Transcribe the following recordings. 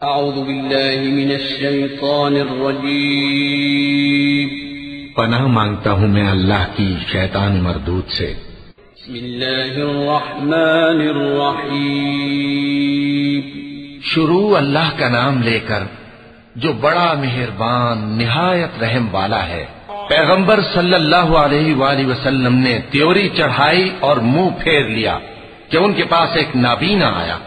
اعوذ باللہ من الشیطان الرجیم پناہ مانگتا ہوں میں اللہ کی شیطان مردود سے۔ بسم اللہ الرحمن الرحیم شروع اللہ کا نام لے کر جو بڑا مہربان نہایت رحم والا ہے۔ پیغمبر صلی اللہ علیہ وآلہ وسلم نے تیوری چڑھائی اور منہ پھیر لیا کہ ان کے پاس ایک نابینا آیا،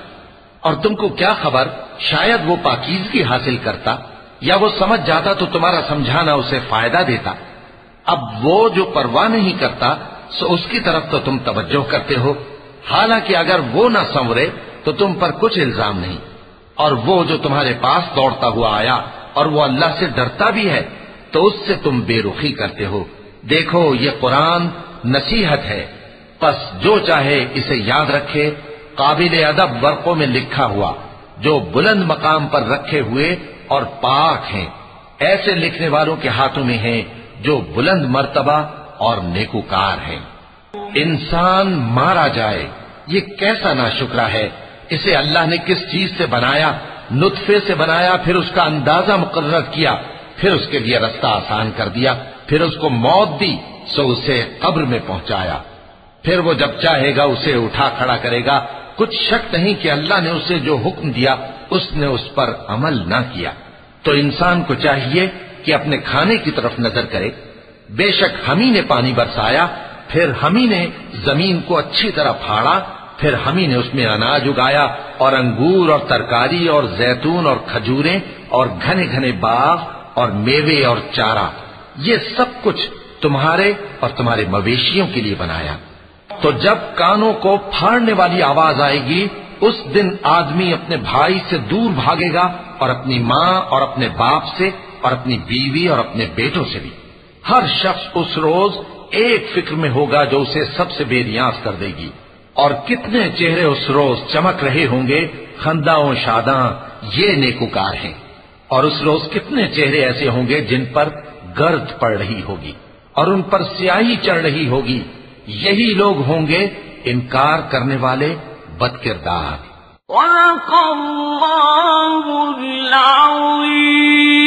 اور تم کو کیا خبر شاید وہ پاکیزگی حاصل کرتا یا وہ سمجھ جاتا تو تمہارا سمجھانا اسے فائدہ دیتا۔ اب وہ جو پرواہ نہیں کرتا سو اس کی طرف تو تم توجہ کرتے ہو، حالانکہ اگر وہ نہ سنورے تو تم پر کچھ الزام نہیں۔ اور وہ جو تمہارے پاس دوڑتا ہوا آیا اور وہ اللہ سے ڈرتا بھی ہے تو اس سے تم بے رخی کرتے ہو۔ دیکھو یہ قرآن نصیحت ہے، پس جو چاہے اسے یاد رکھے۔ قابل ادب ورقوں میں لکھا ہوا جو بلند مقام پر رکھے ہوئے اور پاک ہیں، ایسے لکھنے والوں کے ہاتھوں میں ہیں جو بلند مرتبہ اور نیکوکار ہیں۔ انسان مارا جائے یہ کیسا ناشکرا ہے، اسے اللہ نے کس چیز سے بنایا؟ نطفے سے بنایا، پھر اس کا اندازہ مقرر کیا، پھر اس کے لیے رستہ آسان کر دیا، پھر اس کو موت دی سو اسے قبر میں پہنچایا، پھر وہ جب چاہے گا اسے اٹھا کھڑا کرے گا۔ کچھ شک نہیں کہ اللہ نے اسے جو حکم دیا اس نے اس پر عمل نہ کیا۔ تو انسان کو چاہیے کہ اپنے کھانے کی طرف نظر کرے۔ بے شک ہم ہی نے پانی برسایا، پھر ہم ہی نے زمین کو اچھی طرح پھاڑا، پھر ہم ہی نے اس میں اناج اگایا اور انگور اور ترکاری اور زیتون اور کھجوریں اور گھنے گھنے باغ اور میوے اور چارہ، یہ سب کچھ تمہارے اور تمہارے مویشیوں کے لیے بنایا۔ تو جب کانوں کو پھاڑنے والی آواز آئے گی اس دن آدمی اپنے بھائی سے دور بھاگے گا، اور اپنی ماں اور اپنے باپ سے اور اپنی بیوی اور اپنے بیٹوں سے بھی۔ ہر شخص اس روز ایک فکر میں ہوگا جو اسے سب سے بے نیاز کر دے گی۔ اور کتنے چہرے اس روز چمک رہے ہوں گے، خنداں و شاداں، یہ نیکوکار ہیں۔ اور اس روز کتنے چہرے ایسے ہوں گے جن پر گرد پڑ رہی ہوگی اور ان پر سیاہی چڑھ رہی ہوگی، یہی لوگ ہوں گے انکار کرنے والے بد کردار۔ صدق اللہ العظیم۔